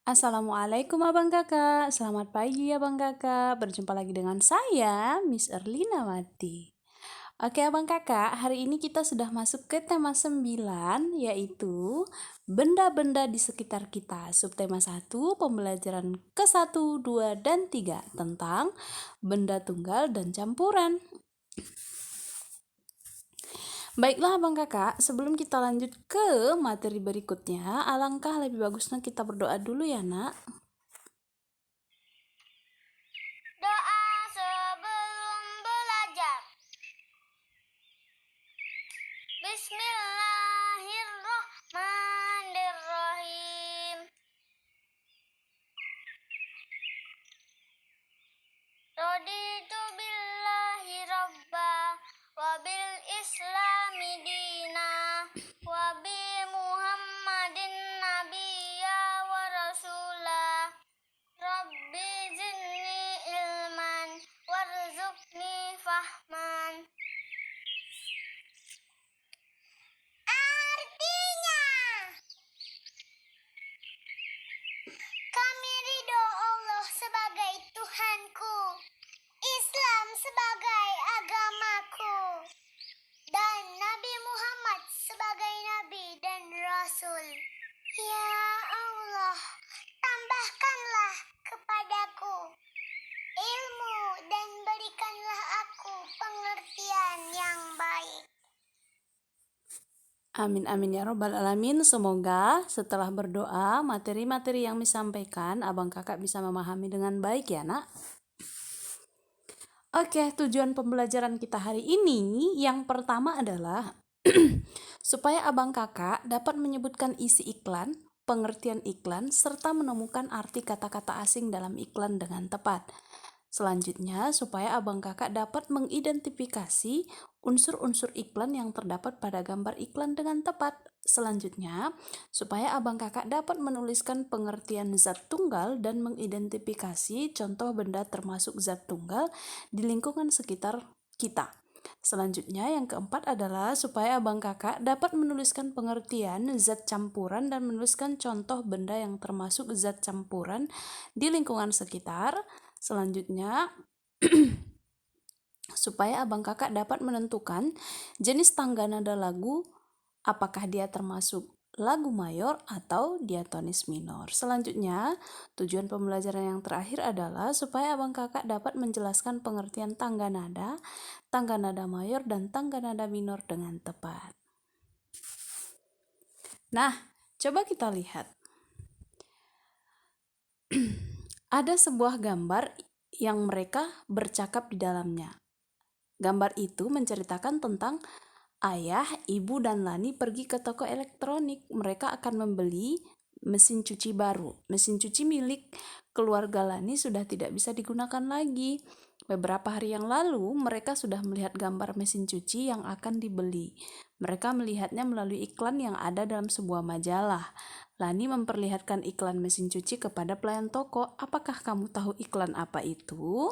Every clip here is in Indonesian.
Assalamualaikum Abang Kakak, selamat pagi Abang Kakak. Berjumpa lagi dengan saya, Miss Erlina Wati. Oke Abang Kakak, hari ini kita sudah masuk ke tema 9, yaitu benda-benda di sekitar kita. Subtema 1, pembelajaran ke-1, 2, dan 3 tentang benda tunggal dan campuran. Baiklah Abang Kakak, sebelum kita lanjut ke materi berikutnya, alangkah lebih bagusnya kita berdoa dulu ya nak. Doa sebelum belajar. Bismillahirrahmanirrahim. Raditu billahi rabba wa bil islami dina wa bi muhammadin nabiyya wa rasulah. Rabbi zidni ilman warzuqni fahman. Artinya, kami ridho Allah sebagai Tuhanku, Islam sebagai agamaku, dan Nabi Muhammad sebagai Nabi dan Rasul. Ya Allah, tambahkanlah kepadaku ilmu dan berikanlah aku pengertian yang baik. Amin amin ya robbal alamin. Semoga setelah berdoa materi-materi yang disampaikan Abang Kakak bisa memahami dengan baik ya nak. Oke, tujuan pembelajaran kita hari ini yang pertama adalah supaya Abang Kakak dapat menyebutkan isi iklan, pengertian iklan, serta menemukan arti kata-kata asing dalam iklan dengan tepat. Selanjutnya, supaya Abang Kakak dapat mengidentifikasi unsur-unsur iklan yang terdapat pada gambar iklan dengan tepat. Selanjutnya, supaya Abang Kakak dapat menuliskan pengertian zat tunggal dan mengidentifikasi contoh benda termasuk zat tunggal di lingkungan sekitar kita. Selanjutnya, yang keempat adalah supaya Abang Kakak dapat menuliskan pengertian zat campuran dan menuliskan contoh benda yang termasuk zat campuran di lingkungan sekitar. Selanjutnya, supaya Abang Kakak dapat menentukan jenis tangga nada lagu, apakah dia termasuk lagu mayor atau diatonis minor. Selanjutnya, tujuan pembelajaran yang terakhir adalah supaya Abang Kakak dapat menjelaskan pengertian tangga nada mayor, dan tangga nada minor dengan tepat. Nah, coba kita lihat. Ada sebuah gambar yang mereka bercakap di dalamnya. Gambar itu menceritakan tentang ayah, ibu, dan Lani pergi ke toko elektronik. Mereka akan membeli mesin cuci baru. Mesin cuci milik keluarga Lani sudah tidak bisa digunakan lagi. Beberapa hari yang lalu, mereka sudah melihat gambar mesin cuci yang akan dibeli. Mereka melihatnya melalui iklan yang ada dalam sebuah majalah. Lani memperlihatkan iklan mesin cuci kepada pelayan toko. Apakah kamu tahu iklan apa itu?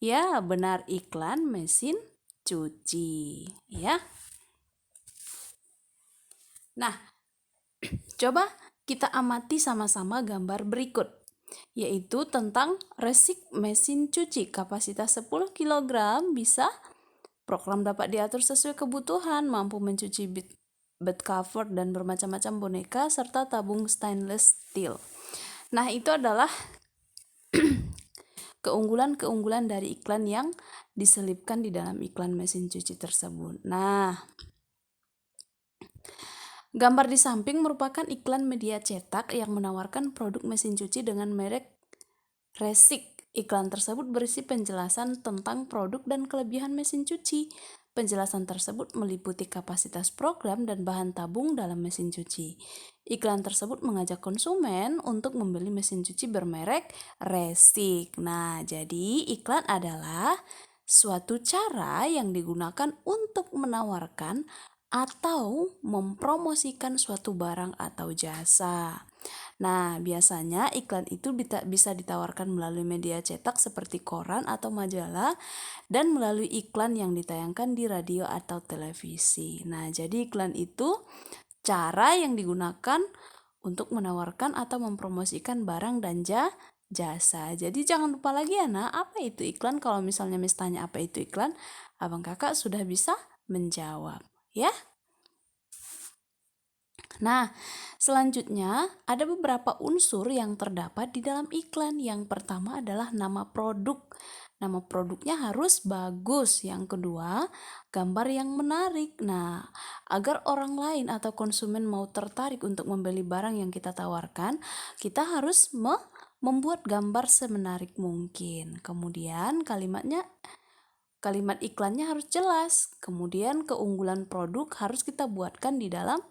Ya, benar, iklan mesin cuci. Ya. Nah, coba kita amati sama-sama gambar berikut, yaitu tentang resik mesin cuci. Kapasitas 10 kg bisa, program dapat diatur sesuai kebutuhan, mampu mencuci bed cover dan bermacam-macam boneka, serta tabung stainless steel. Nah, itu adalah keunggulan-keunggulan dari iklan yang diselipkan di dalam iklan mesin cuci tersebut. Nah, gambar di samping merupakan iklan media cetak yang menawarkan produk mesin cuci dengan merek Resik. Iklan tersebut berisi penjelasan tentang produk dan kelebihan mesin cuci. Penjelasan tersebut meliputi kapasitas program dan bahan tabung dalam mesin cuci. Iklan tersebut mengajak konsumen untuk membeli mesin cuci bermerek Resik. Nah, jadi iklan adalah suatu cara yang digunakan untuk menawarkan atau mempromosikan suatu barang atau jasa. Nah, biasanya iklan itu bisa ditawarkan melalui media cetak seperti koran atau majalah, dan melalui iklan yang ditayangkan di radio atau televisi. Nah, jadi iklan itu cara yang digunakan untuk menawarkan atau mempromosikan barang dan jasa. Jadi jangan lupa lagi ya nak, apa itu iklan? Kalau misalnya Miss tanya apa itu iklan, abang kakak sudah bisa menjawab ya. Nah, selanjutnya ada beberapa unsur yang terdapat di dalam iklan. Yang pertama adalah nama produk. Nama produknya harus bagus. Yang kedua, gambar yang menarik. Nah, agar orang lain atau konsumen mau tertarik untuk membeli barang yang kita tawarkan, kita harus membuat gambar semenarik mungkin. Kemudian kalimat iklannya harus jelas. Kemudian keunggulan produk harus kita buatkan di dalam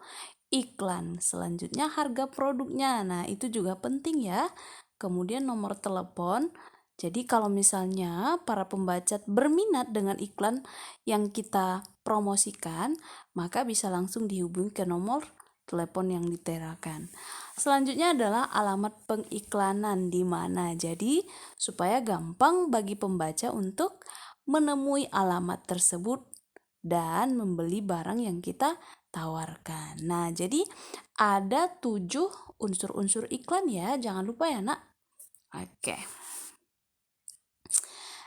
iklan. Selanjutnya harga produknya. Nah, itu juga penting ya. Kemudian nomor telepon. Jadi kalau misalnya para pembaca berminat dengan iklan yang kita promosikan, maka bisa langsung dihubungi ke nomor telepon yang diterakan. Selanjutnya adalah alamat pengiklanan di mana. Jadi supaya gampang bagi pembaca untuk menemui alamat tersebut dan membeli barang yang kita tawarkan. Nah, jadi ada 7 unsur-unsur iklan ya, jangan lupa ya nak. Oke.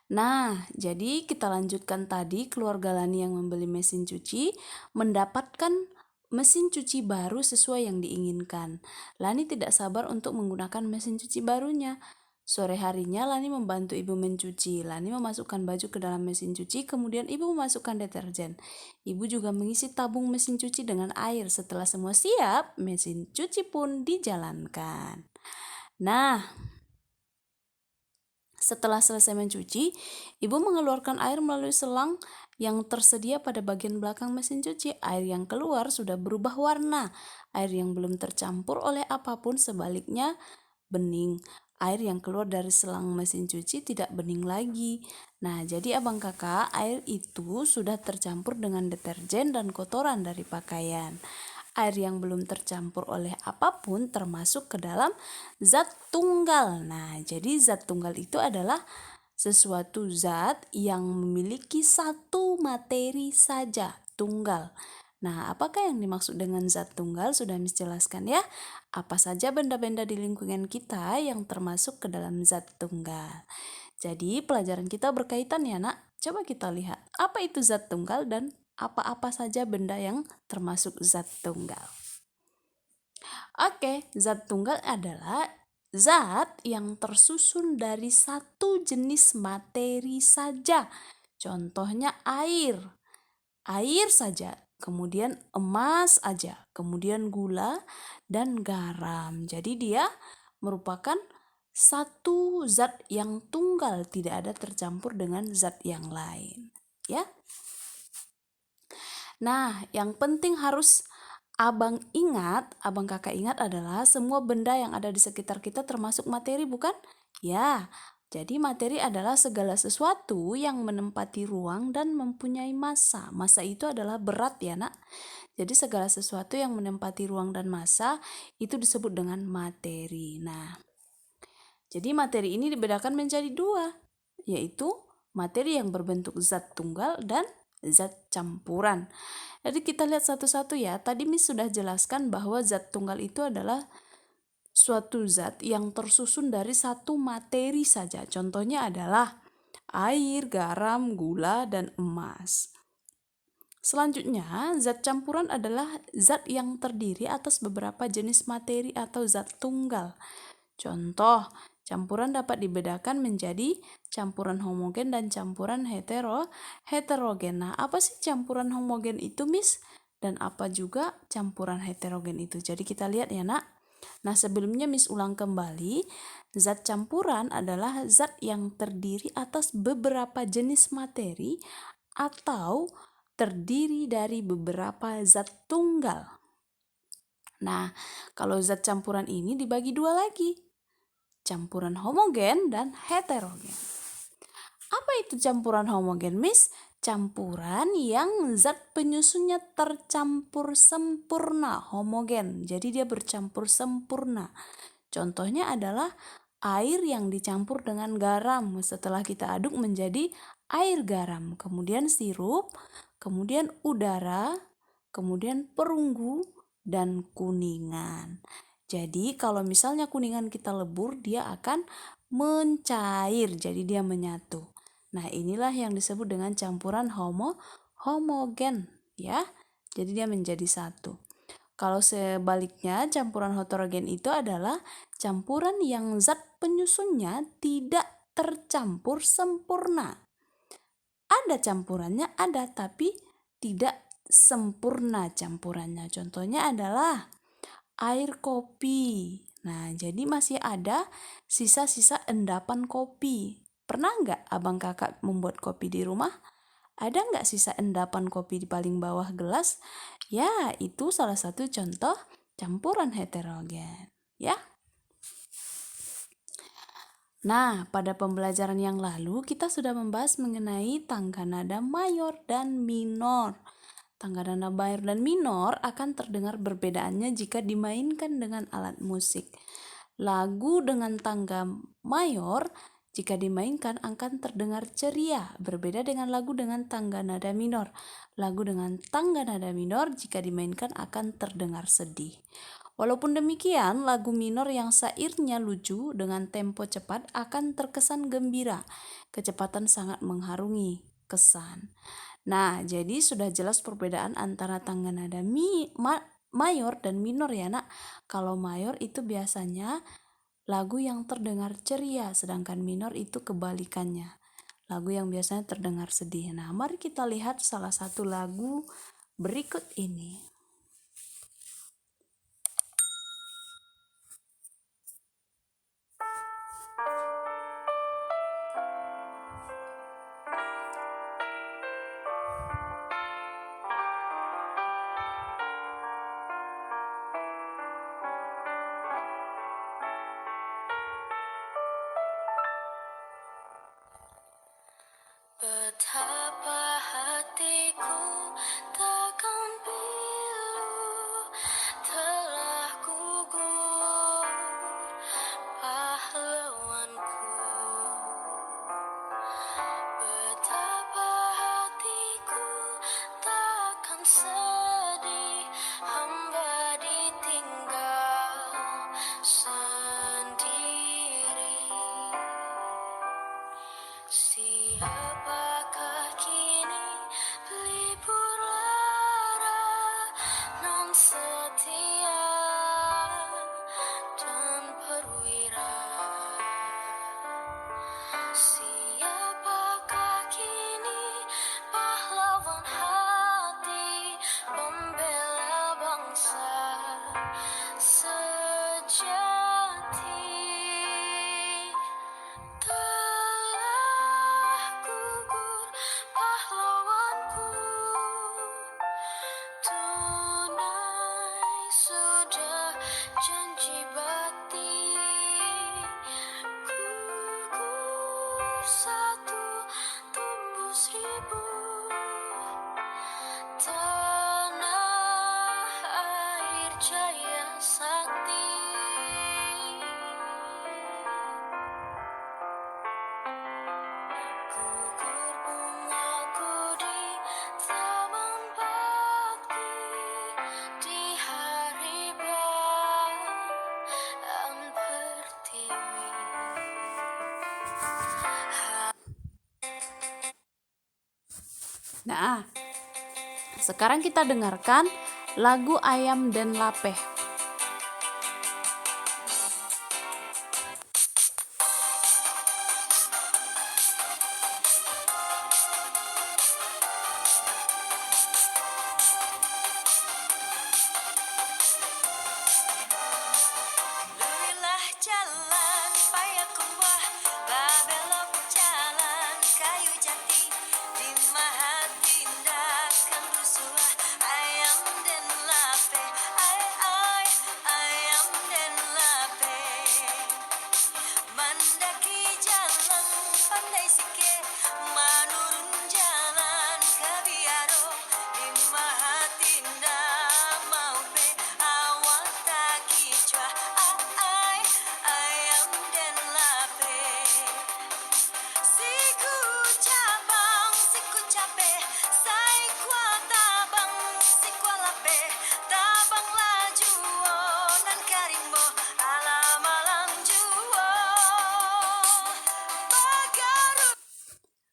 Nah, jadi kita lanjutkan tadi keluarga Lani yang membeli mesin cuci mendapatkan mesin cuci baru sesuai yang diinginkan. Lani tidak sabar untuk menggunakan mesin cuci barunya. Sore harinya Lani membantu ibu mencuci. Lani memasukkan baju ke dalam mesin cuci, kemudian ibu memasukkan deterjen. Ibu juga mengisi tabung mesin cuci dengan air. Setelah semua siap, mesin cuci pun dijalankan. Nah, setelah selesai mencuci, ibu mengeluarkan air melalui selang yang tersedia pada bagian belakang mesin cuci. Air yang keluar sudah berubah warna. Air yang belum tercampur oleh apapun sebaliknya bening. Air yang keluar dari selang mesin cuci tidak bening lagi. Nah, jadi abang kakak, air itu sudah tercampur dengan deterjen dan kotoran dari pakaian. Air yang belum tercampur oleh apapun termasuk ke dalam zat tunggal. Nah, jadi zat tunggal itu adalah sesuatu zat yang memiliki satu materi saja, tunggal. Nah, apakah yang dimaksud dengan zat tunggal? Sudah Miss jelaskan ya. Apa saja benda-benda di lingkungan kita yang termasuk ke dalam zat tunggal. Jadi, pelajaran kita berkaitan ya, Nak. Coba kita lihat, apa itu zat tunggal dan apa-apa saja benda yang termasuk zat tunggal. Oke, zat tunggal adalah zat yang tersusun dari satu jenis materi saja. Contohnya air saja, kemudian emas aja, kemudian gula dan garam. Jadi dia merupakan satu zat yang tunggal, tidak ada tercampur dengan zat yang lain, ya. Nah, yang penting harus abang kakak ingat adalah semua benda yang ada di sekitar kita termasuk materi, bukan? Ya, jadi materi adalah segala sesuatu yang menempati ruang dan mempunyai massa. Massa itu adalah berat ya nak. Jadi segala sesuatu yang menempati ruang dan massa itu disebut dengan materi. Nah, jadi materi ini dibedakan menjadi dua, yaitu materi yang berbentuk zat tunggal dan zat campuran. Jadi kita lihat satu-satu ya. Tadi Miss sudah jelaskan bahwa zat tunggal itu adalah suatu zat yang tersusun dari satu materi saja. Contohnya adalah air, garam, gula, dan emas. Selanjutnya, zat campuran adalah zat yang terdiri atas beberapa jenis materi atau zat tunggal. Contoh, campuran dapat dibedakan menjadi campuran homogen dan campuran heterogen. Nah, apa sih campuran homogen itu, Miss? Dan apa juga campuran heterogen itu? Jadi kita lihat ya, Nak. Nah, sebelumnya Miss ulang kembali, zat campuran adalah zat yang terdiri atas beberapa jenis materi atau terdiri dari beberapa zat tunggal. Nah, kalau zat campuran ini dibagi dua lagi, campuran homogen dan heterogen. Apa itu campuran homogen, Miss? Campuran yang zat penyusunnya tercampur sempurna, homogen. Jadi dia bercampur sempurna. Contohnya adalah air yang dicampur dengan garam. Setelah kita aduk menjadi air garam. Kemudian sirup, kemudian udara, kemudian perunggu, dan kuningan. Jadi kalau misalnya kuningan kita lebur, dia akan mencair, jadi dia menyatu. Nah, inilah yang disebut dengan campuran homogen, ya. Jadi dia menjadi satu. Kalau sebaliknya, campuran heterogen itu adalah campuran yang zat penyusunnya tidak tercampur sempurna. Ada campurannya, ada, tapi tidak sempurna campurannya. Contohnya adalah air kopi. Nah, jadi masih ada sisa-sisa endapan kopi. Pernah nggak abang kakak membuat kopi di rumah? Ada nggak sisa endapan kopi di paling bawah gelas? Ya, itu salah satu contoh campuran heterogen. Ya. Nah, pada pembelajaran yang lalu kita sudah membahas mengenai tangga nada mayor dan minor. Tangga nada mayor dan minor akan terdengar perbedaannya jika dimainkan dengan alat musik. Lagu dengan tangga mayor jika dimainkan akan terdengar ceria, berbeda dengan lagu dengan tangga nada minor. Lagu dengan tangga nada minor jika dimainkan akan terdengar sedih. Walaupun demikian, lagu minor yang syairnya lucu dengan tempo cepat akan terkesan gembira. Kecepatan sangat mengharungi kesan. Nah, jadi sudah jelas perbedaan antara tangga nada mayor dan minor ya, Nak. Kalau mayor itu biasanya lagu yang terdengar ceria, sedangkan minor itu kebalikannya. Lagu yang biasanya terdengar sedih. Nah, mari kita lihat salah satu lagu berikut ini. Betapa hatiku takkan pilu telah gugur pahlawanku. Betapa hatiku takkan sedih hamba ditinggal sendiri. Siapakah kini pelipur lara non setia dan perwira? Siapakah kini pahlawan hati pembela bangsa sejati? Telah gugur pahlawanku, tunai sudah janji bakti. Gugur satu, tumbuh seribu, tanah air jaya sakti. Gugur bungaku di taman bakti di hari bulan pertiwi. Nah, sekarang kita dengarkan lagu Ayam dan Lapeh. Lurilah jalan payakumbuh, babelok jalan kayu jati, di maha tindakan rusuh ayam dan lape, ayam dan lape. Mendaki jalan pandai sike, menurun jalan kebiaro, di maha tindak mau pe awak tak kicua, ayam dan lape. Siku capek, sai kuat tabang, si kuat lape, tabang laju nan karimbo.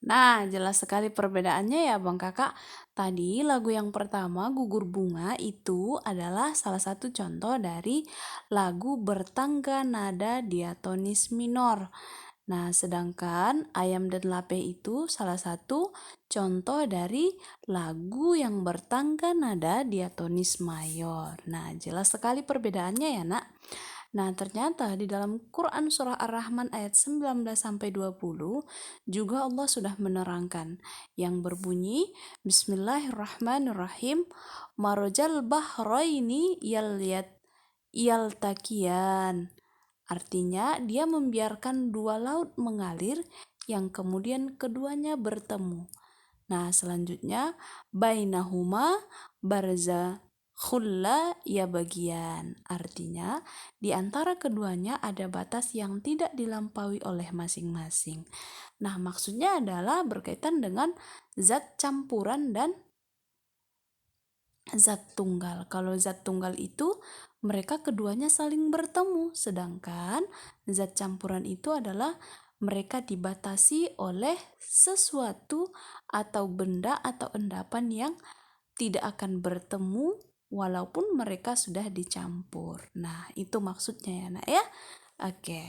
Nah, jelas sekali perbedaannya ya Bang Kakak. Tadi lagu yang pertama Gugur Bunga itu adalah salah satu contoh dari lagu bertangga nada diatonis minor. Nah, sedangkan Ayam dan Lape itu salah satu contoh dari lagu yang bertangga nada diatonis mayor. Nah, jelas sekali perbedaannya ya, Nak. Nah, ternyata di dalam Quran surah Ar-Rahman ayat 19 sampai 20 juga Allah sudah menerangkan yang berbunyi Bismillahirrahmanirrahim marojal bahraini yaltakiyan. Artinya dia membiarkan dua laut mengalir yang kemudian keduanya bertemu. Nah, selanjutnya bainahuma barzakhul ya bagian. Artinya di antara keduanya ada batas yang tidak dilampaui oleh masing-masing. Nah, maksudnya adalah berkaitan dengan zat campuran dan zat tunggal. Kalau zat tunggal itu mereka keduanya saling bertemu, sedangkan zat campuran itu adalah mereka dibatasi oleh sesuatu atau benda atau endapan yang tidak akan bertemu walaupun mereka sudah dicampur. Nah, itu maksudnya ya, Nak ya. Oke.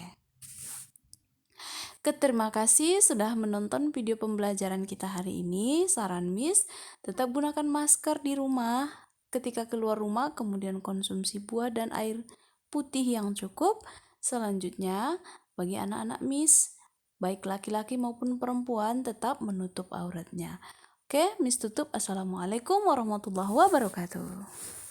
Terima kasih sudah menonton video pembelajaran kita hari ini. Saran Miss, tetap gunakan masker di rumah ketika keluar rumah, kemudian konsumsi buah dan air putih yang cukup. Selanjutnya, bagi anak-anak Miss, baik laki-laki maupun perempuan tetap menutup auratnya. Oke, Miss tutup. Assalamualaikum warahmatullahi wabarakatuh.